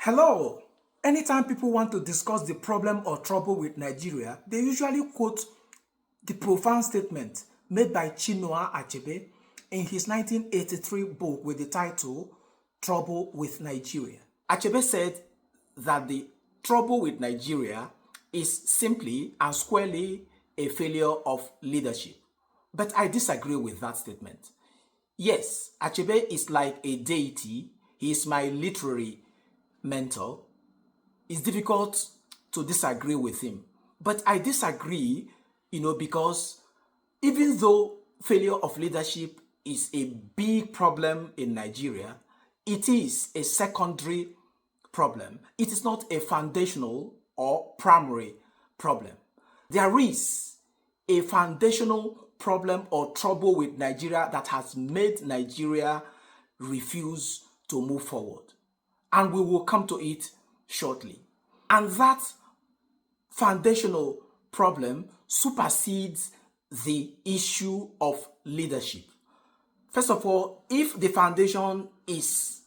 Hello! Anytime people want to discuss the problem or trouble with Nigeria, they usually quote the profound statement made by Chinua Achebe in his 1983 book with the title Trouble with Nigeria. Achebe said that the trouble with Nigeria is simply and squarely a failure of leadership. But I disagree with that statement. Yes, Achebe is like a deity. He is my literary mentor. It's difficult to disagree with him. But I disagree, because even though failure of leadership is a big problem in Nigeria, it is a secondary problem. It is not a foundational or primary problem. There is a foundational problem or trouble with Nigeria that has made Nigeria refuse to move forward. And we will come to it shortly. And that foundational problem supersedes the issue of leadership. First of all, if the foundation is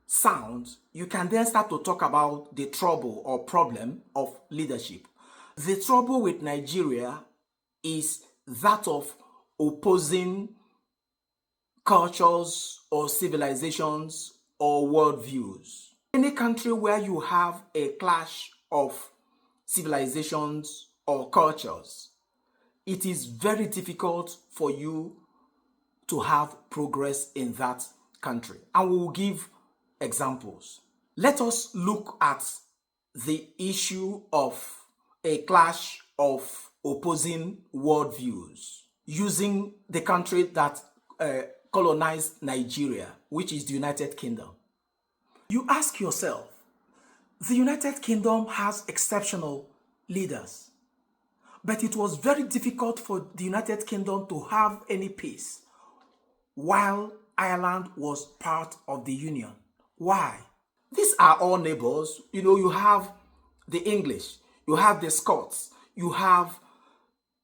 sound, you can then start to talk about the trouble or problem of leadership. The trouble with Nigeria is that of opposing cultures or civilizations or worldviews. Any country where you have a clash of civilizations or cultures, it is very difficult for you to have progress in that country. And we will give examples. Let us look at the issue of a clash of opposing worldviews using the country that colonized Nigeria, which is the United Kingdom. You ask yourself, the United Kingdom has exceptional leaders, but it was very difficult for the United Kingdom to have any peace while Ireland was part of the Union. Why? These are all neighbors. You have the English, you have the Scots, you have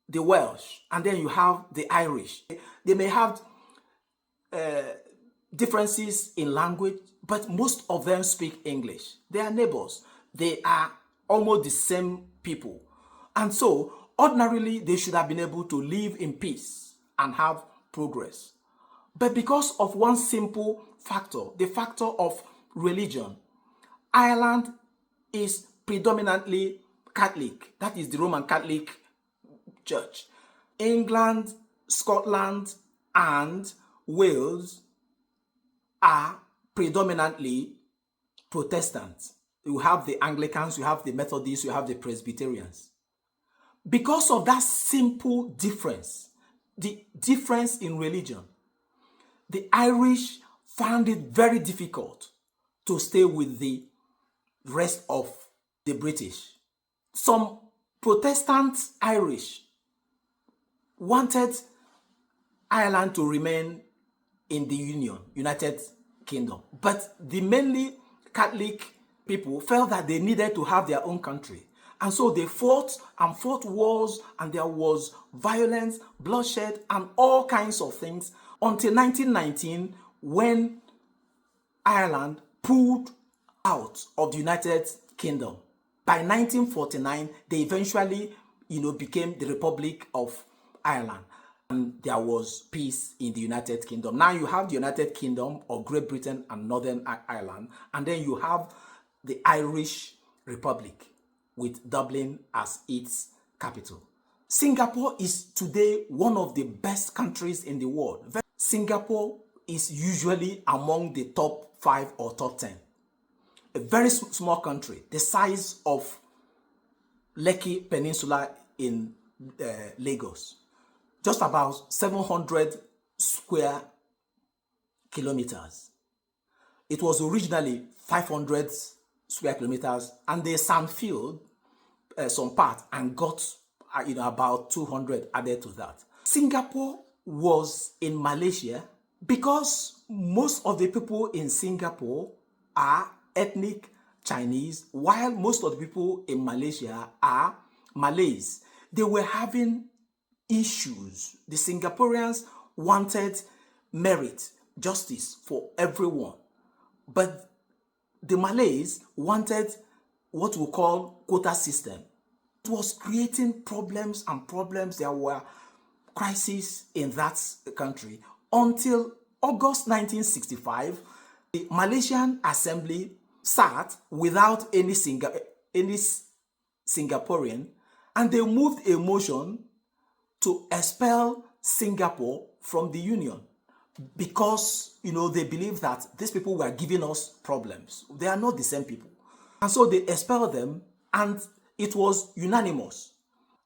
the Welsh, and then you have the Irish. They may have differences in language, but most of them speak English. They are neighbors. They are almost the same people. And so, ordinarily, they should have been able to live in peace and have progress. But because of one simple factor, the factor of religion, Ireland is predominantly Catholic. That is the Roman Catholic Church. England, Scotland, and Wales are predominantly Protestants. You have the Anglicans, you have the Methodists, you have the Presbyterians. Because of that simple difference, the difference in religion, the Irish found it very difficult to stay with the rest of the British. Some Protestant Irish wanted Ireland to remain in the United Kingdom. But the mainly Catholic people felt that they needed to have their own country. And so they fought wars, and there was violence, bloodshed, and all kinds of things until 1919, when Ireland pulled out of the United Kingdom. By 1949, they eventually, became the Republic of Ireland. And there was peace in the United Kingdom. Now you have the United Kingdom or Great Britain and Northern Ireland, and then you have the Irish Republic with Dublin as its capital. Singapore is today one of the best countries in the world. Singapore is usually among the top 5 or top 10. A very small country, the size of Lekki Peninsula in Lagos. Just about 700 square kilometers. It was originally 500 square kilometers, and they sandfilled some part and got about 200 added to that. Singapore was in Malaysia because most of the people in Singapore are ethnic Chinese, while most of the people in Malaysia are Malays. They were having issues. The Singaporeans wanted merit, justice for everyone. But the Malays wanted what we call quota system. It was creating problems and problems. There were crises in that country until August 1965. The Malaysian Assembly sat without any Singaporean, and they moved a motion to expel Singapore from the Union because, they believe that these people were giving us problems. They are not the same people. And so they expelled them, and it was unanimous.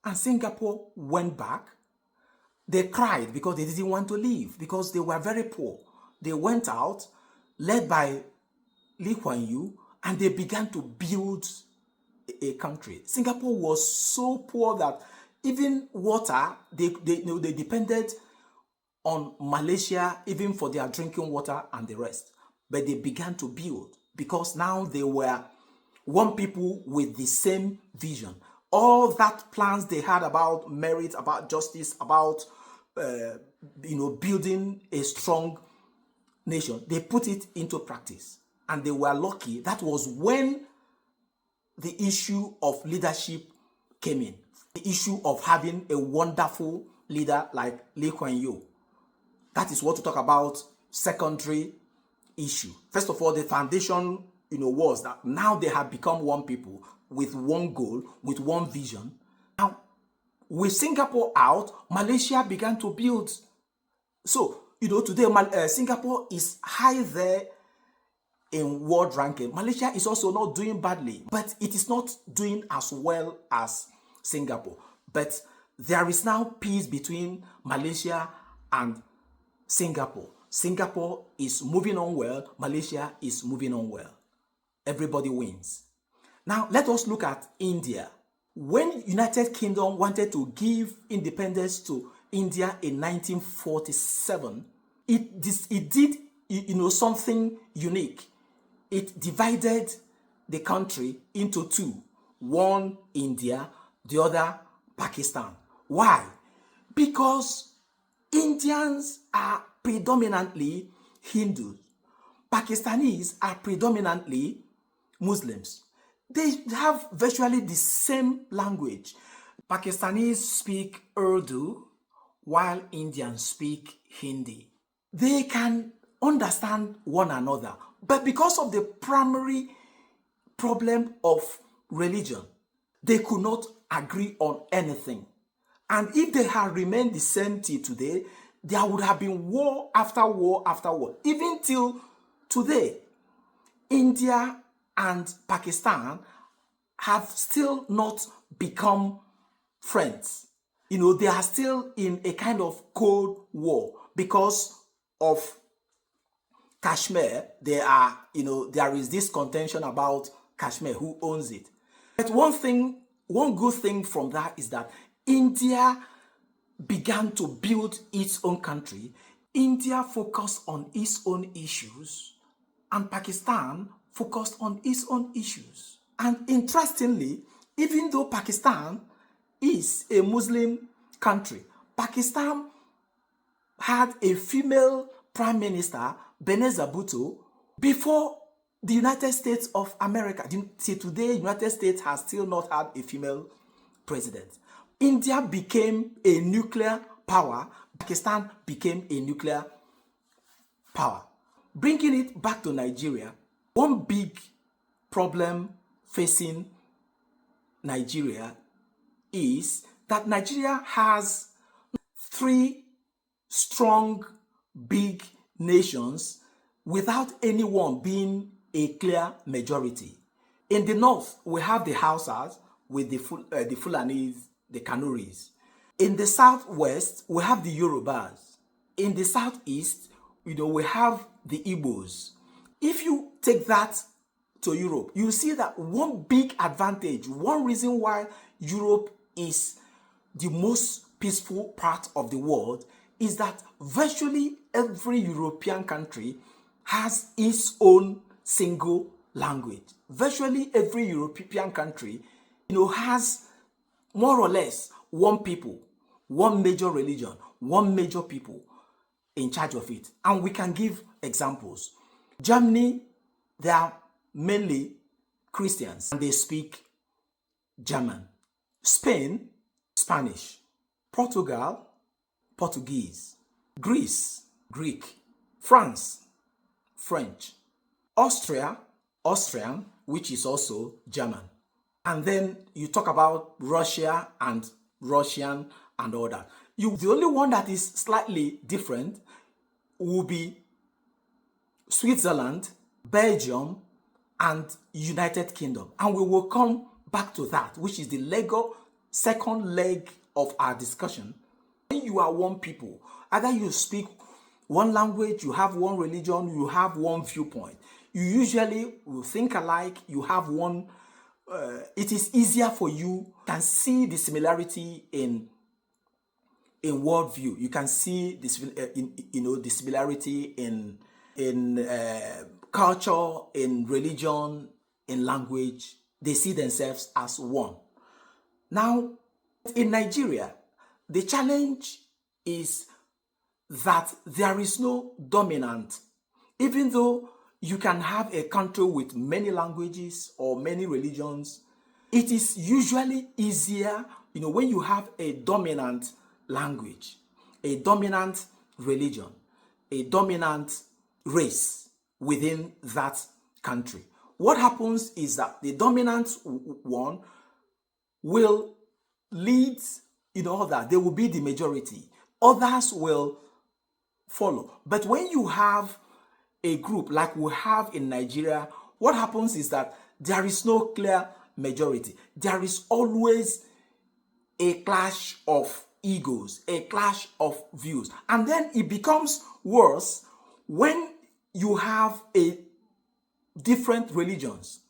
And Singapore went back. They cried because they didn't want to leave, because they were very poor. They went out, led by Lee Kuan Yew, and they began to build a country. Singapore was so poor that even water, they depended on Malaysia even for their drinking water and the rest. But they began to build because now they were one people with the same vision. All that plans they had about merit, about justice, about building a strong nation, they put it into practice. And they were lucky. That was when the issue of leadership came in. The issue of having a wonderful leader like Lee Kuan Yew. That is what we talk about, secondary issue. First of all, the foundation, was that now they have become one people with one goal, with one vision. Now, with Singapore out, Malaysia began to build. So, today Singapore is high there in world ranking. Malaysia is also not doing badly, but it is not doing as well as Singapore. But there is now peace between Malaysia and Singapore. Singapore is moving on well. Malaysia is moving on well. Everybody wins. Now, let us look at India. When United Kingdom wanted to give independence to India in 1947, it did something unique. It divided the country into two. One India, the other Pakistan. Why? Because Indians are predominantly Hindus. Pakistanis are predominantly Muslims. They have virtually the same language. Pakistanis speak Urdu while Indians speak Hindi. They can understand one another, but because of the primary problem of religion, they could not agree on anything. And if they had remained the same till today, there would have been war after war after war. Even till today, India and Pakistan have still not become friends. They are still in a kind of cold war because of Kashmir. There is this contention about Kashmir, who owns it. But one good thing from that is that India began to build its own country. India focused on its own issues, and Pakistan focused on its own issues. And interestingly, even though Pakistan is a Muslim country, Pakistan had a female prime minister, Benazir Bhutto, before the United States of America. Till today, the United States has still not had a female president. India became a nuclear power. Pakistan became a nuclear power. Bringing it back to Nigeria, one big problem facing Nigeria is that Nigeria has three strong, big nations without anyone being a clear majority. In the north, we have the Hausas with the Fulanis, the Kanuris. In the southwest, we have the Yorubas. In the southeast, we have the Igbos. If you take that to Europe, you see that one big advantage, one reason why Europe is the most peaceful part of the world is that virtually every European country has its own single language. Virtually every European country, has more or less one people, one major religion, one major people in charge of it. And we can give examples. Germany, their mainly Christians, and they speak German. Spain, Spanish. Portugal, Portuguese. Greece, Greek. France, French. Austria, Austrian, which is also German. And then you talk about Russia and Russian and all that. The only one that is slightly different will be Switzerland, Belgium, and United Kingdom. And we will come back to that, which is the second leg of our discussion. When you are one people, either you speak one language, you have one religion, you have one viewpoint. You usually will think alike, you have one, it is easier for you. You can see the similarity in worldview. You can see this, the similarity in culture, in religion, in language. They see themselves as one. Now, in Nigeria, the challenge is that there is no dominant. Even though you can have a country with many languages or many religions, it is usually easier, when you have a dominant language, a dominant religion, a dominant race within that country. What happens is that the dominant one will lead, that they will be the majority. Others will follow. But when you have a group like we have in Nigeria, what happens is that there is no clear majority. There is always a clash of egos, a clash of views. And then it becomes worse when you have different religions.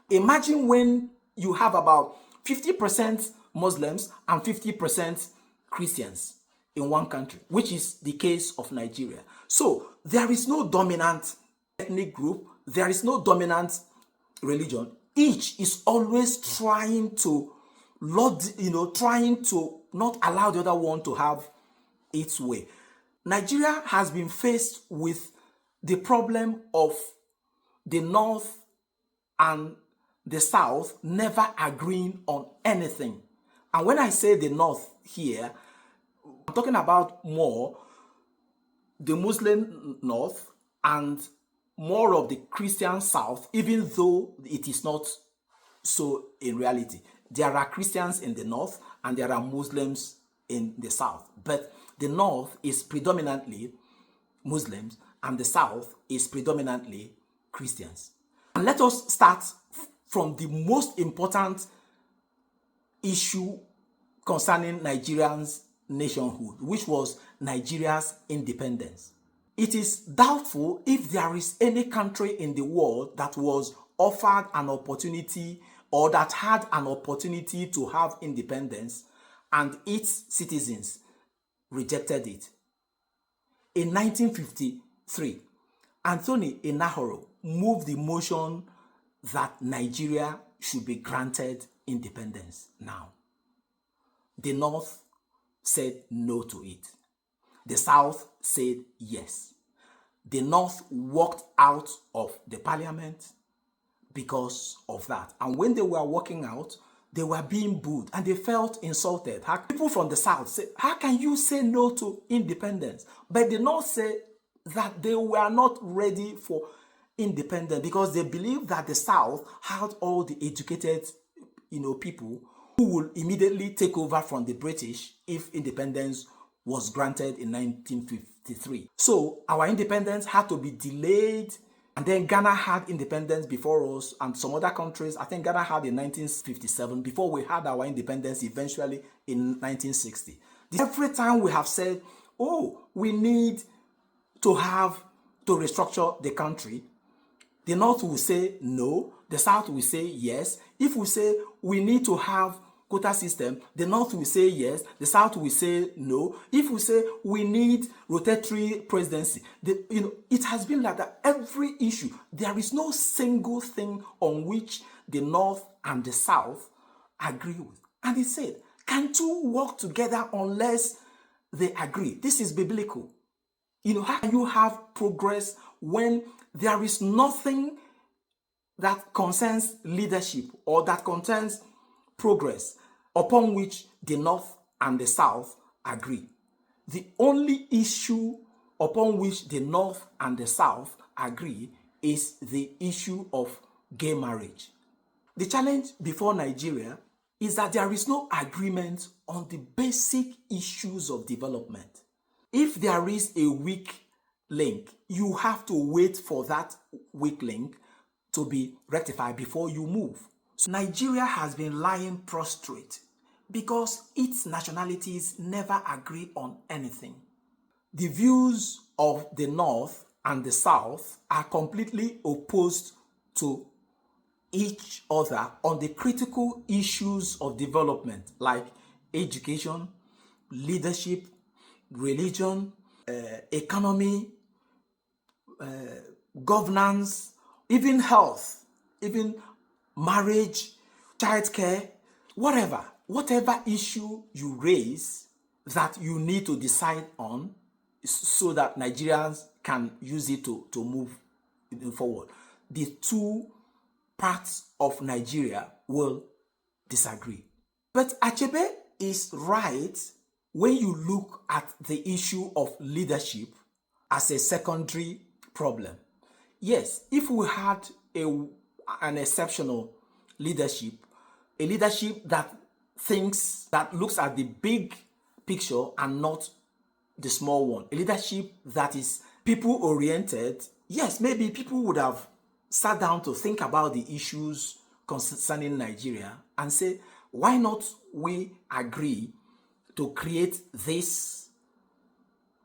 Imagine when you have about 50% Muslims and 50% Christians in one country, which is the case of Nigeria. So there is no dominant ethnic group, there is no dominant religion. Each is always trying to not allow the other one to have its way. Nigeria has been faced with the problem of the North and the South never agreeing on anything. And when I say the North here, I'm talking about more the Muslim North and more of the Christian South, even though it is not so in reality. There are Christians in the North and there are Muslims in the South. But the North is predominantly Muslims and the South is predominantly Christians. And let us start from the most important issue concerning Nigerians' nationhood, which was Nigeria's independence. It is doubtful if there is any country in the world that was offered an opportunity or that had an opportunity to have independence and its citizens rejected it. In 1953, Anthony Enahoro moved the motion that Nigeria should be granted independence now. The North said no to it. The South said yes. The North walked out of the parliament because of that. And when they were walking out, they were being booed and they felt insulted. People from the South said, how can you say no to independence? But the North said that they were not ready for independence because they believed that the South had all the educated, people who would immediately take over from the British if independence was granted in 1953. So our independence had to be delayed, and then Ghana had independence before us, and some other countries, I think Ghana had in 1957 before we had our independence eventually in 1960. Every time we have said, we need to restructure the country, the North will say no, the South will say yes. If we say we need to have quota system, the North will say yes, the South will say no. If we say we need rotatory presidency, it has been like that. Every issue, there is no single thing on which the North and the South agree with. And he said, can two work together unless they agree? This is biblical. How can you have progress when there is nothing that concerns leadership or that concerns progress upon which the North and the South agree. The only issue upon which the North and the South agree is the issue of gay marriage. The challenge before Nigeria is that there is no agreement on the basic issues of development. If there is a weak link, you have to wait for that weak link to be rectified before you move. So Nigeria has been lying prostrate because its nationalities never agree on anything. The views of the North and the South are completely opposed to each other on the critical issues of development like education, leadership, religion, economy, governance, even health, even marriage, childcare, whatever issue you raise that you need to decide on so that Nigerians can use it to move forward. The two parts of Nigeria will disagree. But Achebe is right when you look at the issue of leadership as a secondary problem. Yes, if we had an exceptional leadership, a leadership that looks at the big picture and not the small one, a leadership that is people-oriented, yes, maybe people would have sat down to think about the issues concerning Nigeria and say, why not we agree to create these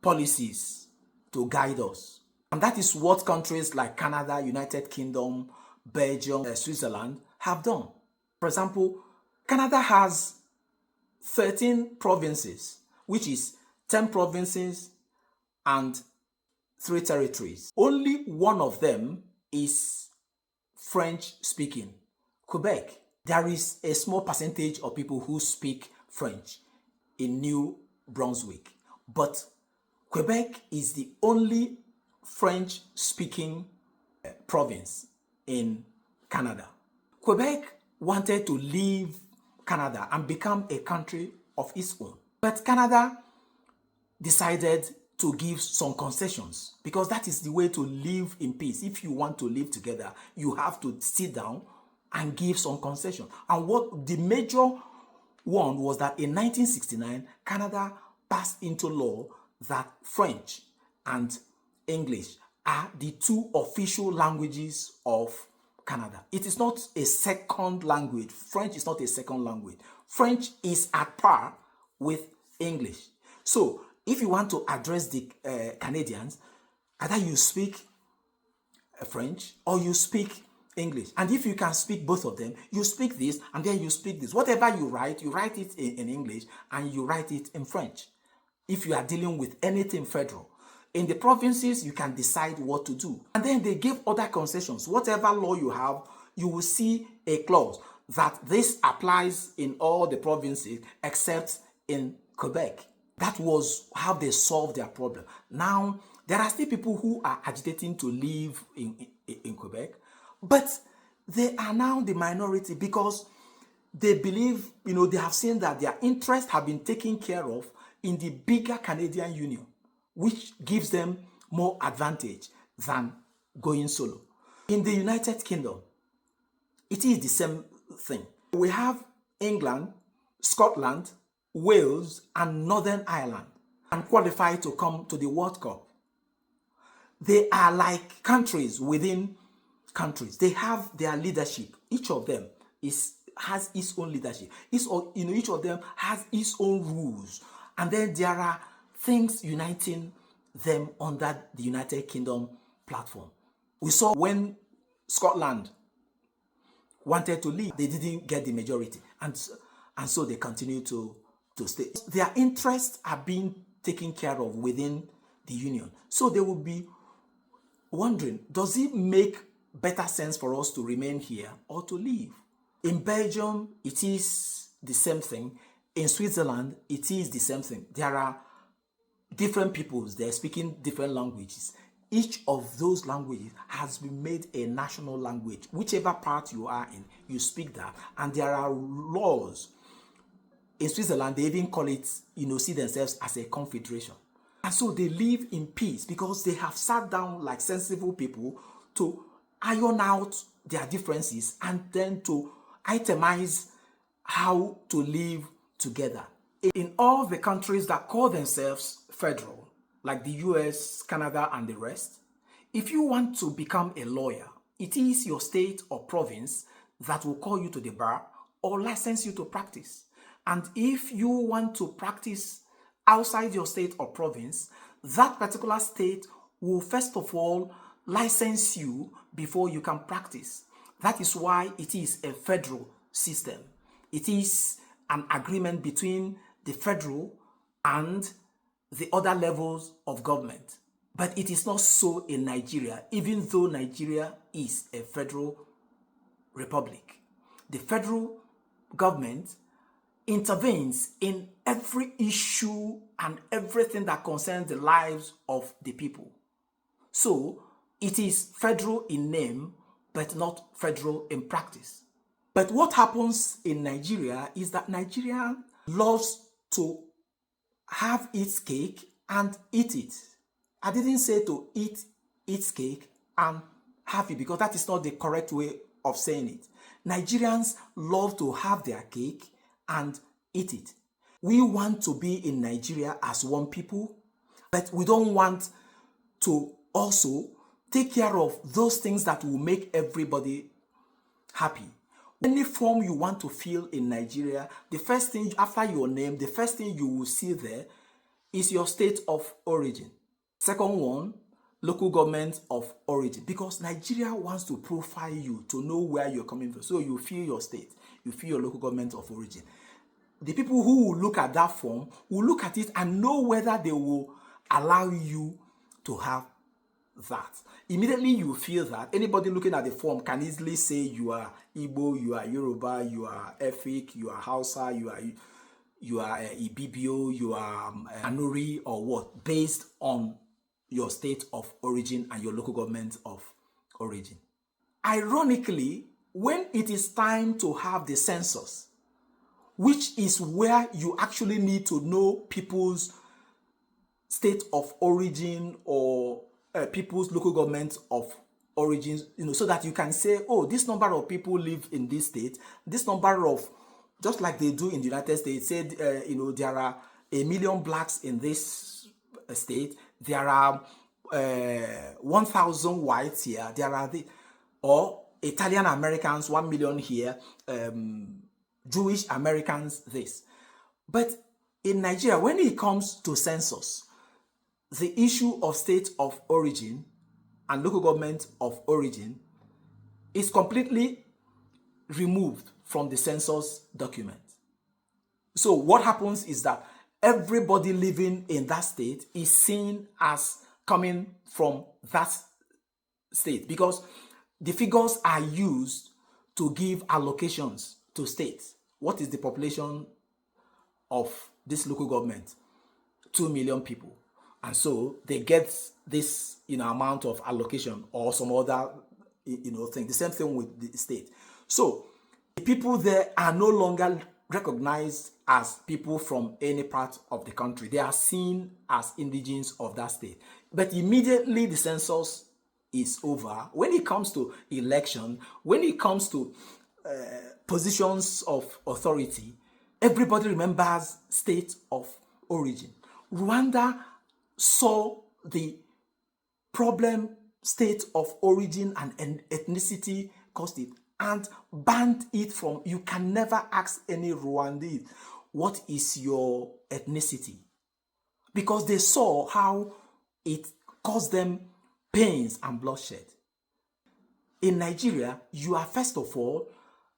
policies to guide us? And that is what countries like Canada, United Kingdom, Belgium, Switzerland have done. For example, Canada has 13 provinces, which is 10 provinces and 3 territories. Only one of them is French speaking, Quebec. There is a small percentage of people who speak French in New Brunswick, but Quebec is the only French speaking province in Canada. Quebec wanted to leave Canada and become a country of its own, but Canada decided to give some concessions because that is the way to live in peace. If you want to live together, you have to sit down and give some concessions. And what the major one was that in 1969, Canada passed into law that French and English are the 2 official languages of Canada. It is not a second language. French is not a second language. French is at par with English. So if you want to address the Canadians, either you speak French or you speak English. And if you can speak both of them, you speak this and then you speak this. Whatever you write it in English and you write it in French. If you are dealing with anything federal. In the provinces, you can decide what to do. And then they give other concessions. Whatever law you have, you will see a clause that this applies in all the provinces except in Quebec. That was how they solved their problem. Now, there are still people who are agitating to live in Quebec, but they are now the minority because they believe, they have seen that their interests have been taken care of in the bigger Canadian Union, which gives them more advantage than going solo. In the United Kingdom, it is the same thing. We have England, Scotland, Wales, and Northern Ireland, and qualify to come to the World Cup. They are like countries within countries. They have their leadership. Each of them has its own leadership. Each of them has its own rules. And then there are things uniting them under the United Kingdom platform. We saw when Scotland wanted to leave, they didn't get the majority. And so they continue to stay. Their interests are being taken care of within the union. So they will be wondering, does it make better sense for us to remain here or to leave? In Belgium, it is the same thing. In Switzerland, it is the same thing. There are different peoples. They're speaking different languages. each of those languages has been made a national language. Whichever part you are in, you speak that. And there are laws. In Switzerland, they even call it, see themselves as a confederation. And so they live in peace because they have sat down like sensible people to iron out their differences and then to itemize how to live together. In all the countries that call themselves federal, like the US, Canada, and the rest, if you want to become a lawyer, it is your state or province that will call you to the bar or license you to practice. And if you want to practice outside your state or province, that particular state will first of all license you before you can practice. That is why it is a federal system. It is an agreement between the federal and the other levels of government. But it is not so in Nigeria, even though Nigeria is a federal republic. The federal government intervenes in every issue and everything that concerns the lives of the people. So it is federal in name, but not federal in practice. But what happens in Nigeria is that Nigeria loves to have its cake and eat it. I didn't say to eat its cake and have it, because that is not the correct way of saying it. Nigerians love to have their cake and eat it. We want to be in Nigeria as one people, but we don't want to also take care of those things that will make everybody happy. Any form you want to fill in Nigeria, the first thing after your name, the first thing you will see there is your state of origin. Second one, local government of origin, because Nigeria wants to profile you to know where you're coming from. So you fill your state, you fill your local government of origin. The people who will look at that form will look at it and know whether they will allow you to have that. Immediately you feel that, anybody looking at the form can easily say you are Igbo, you are Yoruba, you are Efik, you are Hausa, you are Ibibio, you are Anuri or what, based on your state of origin and your local government of origin. Ironically, when it is time to have the census, which is where you actually need to know people's state of origin or people's local government of origins, so that you can say, oh, this number of people live in this state, this number of, just like they do in the United States, said, there are 1 million blacks in this state, there are 1,000 whites here, there are or Italian Americans, 1 million here, Jewish Americans, this. But in Nigeria, when it comes to census, the issue of state of origin and local government of origin is completely removed from the census document. So what happens is that everybody living in that state is seen as coming from that state, because the figures are used to give allocations to states. What is the population of this local government? 2 million people. And so they get this amount of allocation or some other thing. The same thing with the state. So the people there are no longer recognized as people from any part of the country. They are seen as indigenes of that state. But immediately the census is over, when it comes to election, when it comes to positions of authority, everybody remembers state of origin. Rwanda saw the problem state of origin and ethnicity caused it and banned it from, you can never ask any Rwandese, what is your ethnicity? Because they saw how it caused them pains and bloodshed. In Nigeria, you are first of all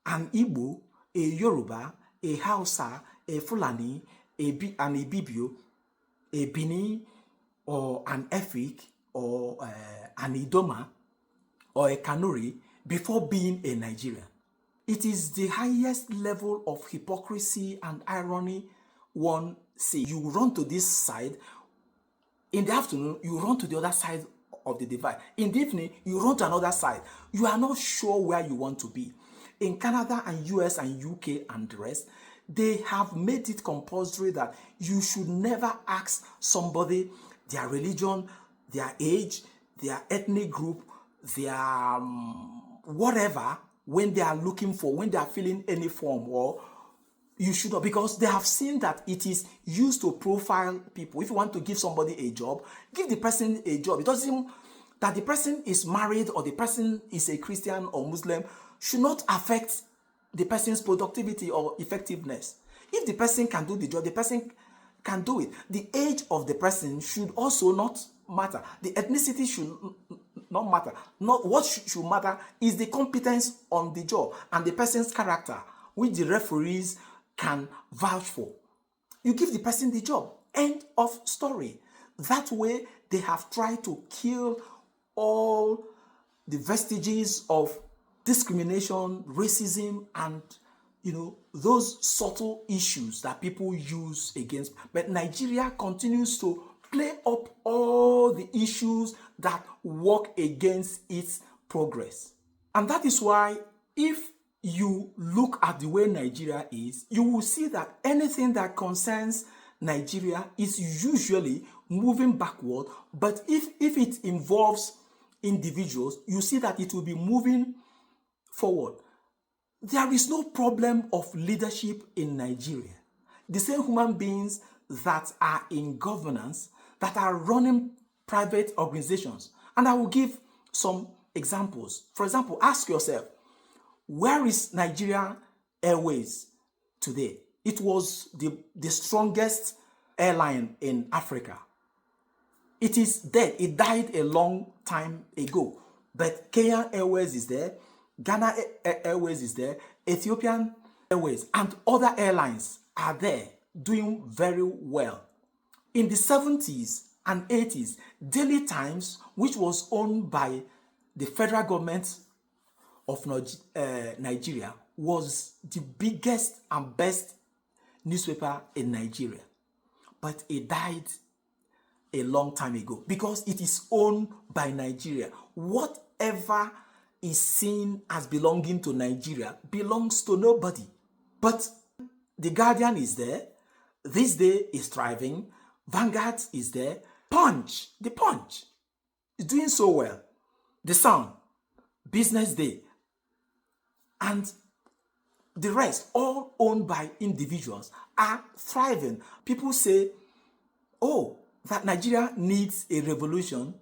an Igbo, a Yoruba, a Hausa, a Fulani, an Ibibio, a Bini, or an Efik, or an Idoma, or a Kanuri, before being a Nigerian. It is the highest level of hypocrisy and irony one sees. You run to this side, in the afternoon, you run to the other side of the divide. In the evening, you run to another side. You are not sure where you want to be. In Canada and US and UK and the rest, they have made it compulsory that you should never ask somebody their religion, their age, their ethnic group, their whatever, when they are looking for, when they are filling any form, or you should not, because they have seen that it is used to profile people. If you want to give somebody a job, give the person a job. It doesn't that the person is married or the person is a Christian or Muslim should not affect the person's productivity or effectiveness. If the person can do the job, the person can do it. The age of the person should also not matter. The ethnicity should not matter. Not what should matter is the competence on the job and the person's character, which the referees can vouch for. You give the person the job. End of story. That way, they have tried to kill all the vestiges of discrimination, racism, and those subtle issues that people use against. But Nigeria continues to play up all the issues that work against its progress. And that is why if you look at the way Nigeria is, you will see that anything that concerns Nigeria is usually moving backward. But if it involves individuals, you see that it will be moving forward. There is no problem of leadership in Nigeria. The same human beings that are in governance, that are running private organizations. And I will give some examples. For example, ask yourself, where is Nigeria Airways today? It was the strongest airline in Africa. It is dead. It died a long time ago. But Kenya Airways is there, Ghana Airways is there, Ethiopian Airways, and other airlines are there doing very well. In the 70s and 80s, Daily Times, which was owned by the federal government of Nigeria, was the biggest and best newspaper in Nigeria. But it died a long time ago because it is owned by Nigeria. Whatever is seen as belonging to Nigeria belongs to nobody. But the Guardian is there. This Day is thriving. Vanguard is there. The Punch is doing so well. The Sun, Business Day, and the rest, all owned by individuals, are thriving. People say, that Nigeria needs a revolution,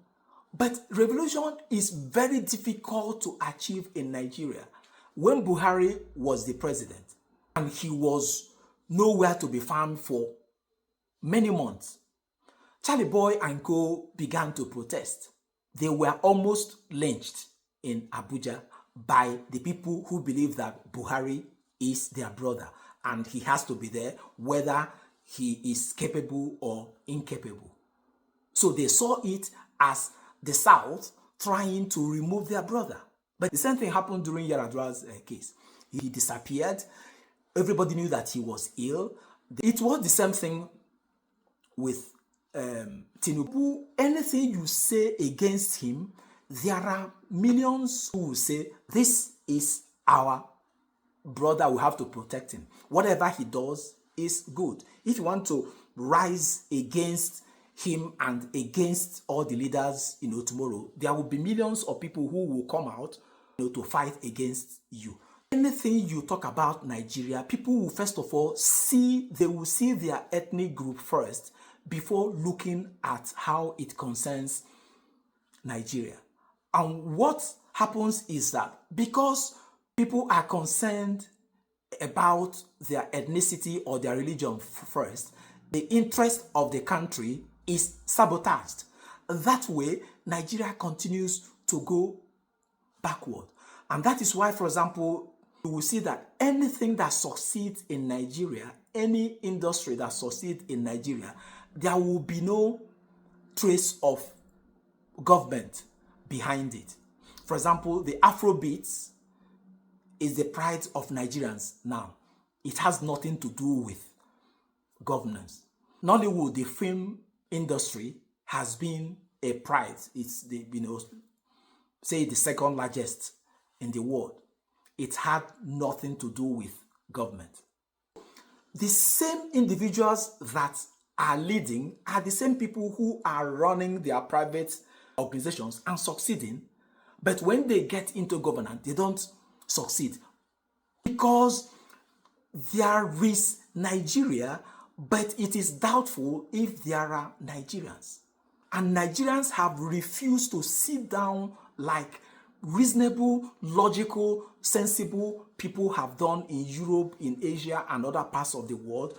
but revolution is very difficult to achieve in Nigeria. When Buhari was the president, and he was nowhere to be found for many months, Charlie Boy and co began to protest. They were almost lynched in Abuja by the people who believe that Buhari is their brother and he has to be there whether he is capable or incapable. So they saw it as the South trying to remove their brother. But the same thing happened during Yar'Adua's case. He disappeared. Everybody knew that he was ill. It was the same thing with Tinubu. Anything you say against him, there are millions who will say, this is our brother, we have to protect him. Whatever he does is good. If you want to rise against him and against all the leaders, tomorrow, there will be millions of people who will come out, to fight against you. Anything you talk about Nigeria, people will first of all see their ethnic group first before looking at how it concerns Nigeria. And what happens is that because people are concerned about their ethnicity or their religion first, the interest of the country is sabotaged. That way, Nigeria continues to go backward. And that is why, for example, you will see that anything that succeeds in Nigeria, any industry that succeeds in Nigeria, there will be no trace of government behind it. For example, the Afrobeats is the pride of Nigerians now. It has nothing to do with governance. Nollywood, the film industry, has been a prize. It's the, say the second largest in the world. It had nothing to do with government. The same individuals that are leading are the same people who are running their private organizations and succeeding, but when they get into governance, they don't succeed because there is Nigeria, but it is doubtful if there are Nigerians. And Nigerians have refused to sit down like reasonable, logical, sensible people have done in Europe, in Asia, and other parts of the world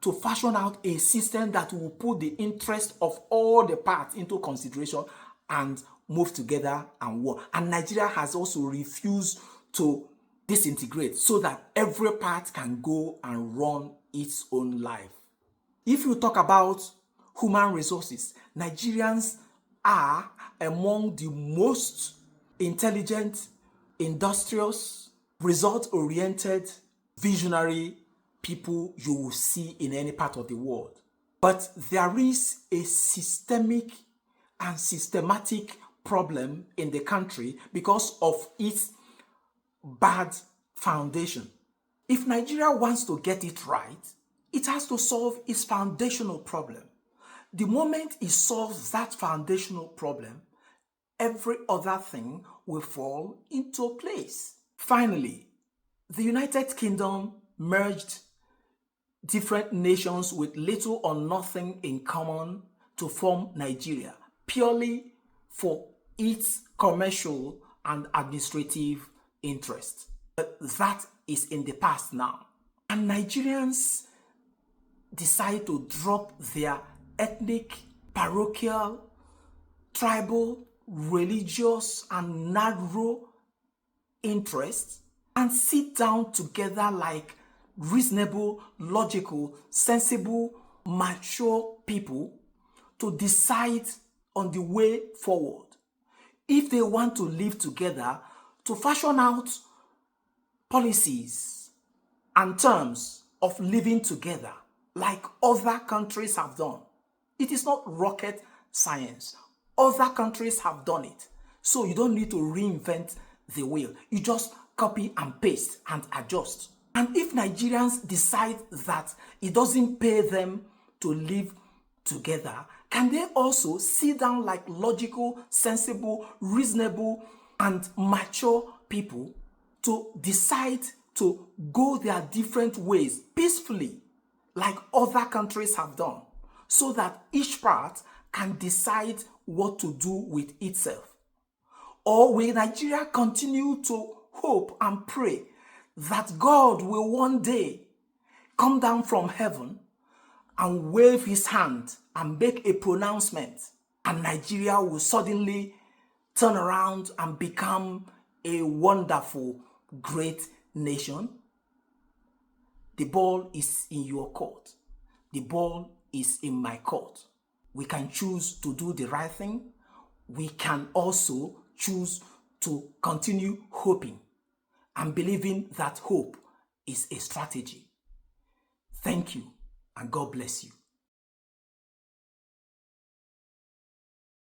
to fashion out a system that will put the interest of all the parts into consideration and move together and work. And Nigeria has also refused to disintegrate so that every part can go and run its own life. If you talk about human resources, Nigerians are among the most intelligent, industrious, result-oriented, visionary people you will see in any part of the world. But there is a systemic and systematic problem in the country because of its bad foundation. If Nigeria wants to get it right, it has to solve its foundational problem. The moment it solves that foundational problem, every other thing will fall into place. Finally, the United Kingdom merged different nations with little or nothing in common to form Nigeria, purely for its commercial and administrative interests. But that is in the past now. And Nigerians decide to drop their ethnic, parochial, tribal, religious, and narrow interests and sit down together like reasonable, logical, sensible, mature people to decide on the way forward. If they want to live together, to fashion out policies and terms of living together like other countries have done. It is not rocket science. Other countries have done it. So you don't need to reinvent the wheel. You just copy and paste and adjust. And if Nigerians decide that it doesn't pay them to live together, can they also sit down like logical, sensible, reasonable, and mature people to decide to go their different ways peacefully like other countries have done, so that each part can decide what to do with itself? Or will Nigeria continue to hope and pray that God will one day come down from heaven and wave his hand and make a pronouncement, and Nigeria will suddenly turn around and become a wonderful, great nation? The ball is in your court. The ball is in my court. We can choose to do the right thing. We can also choose to continue hoping and believing that hope is a strategy. Thank you, and God bless you.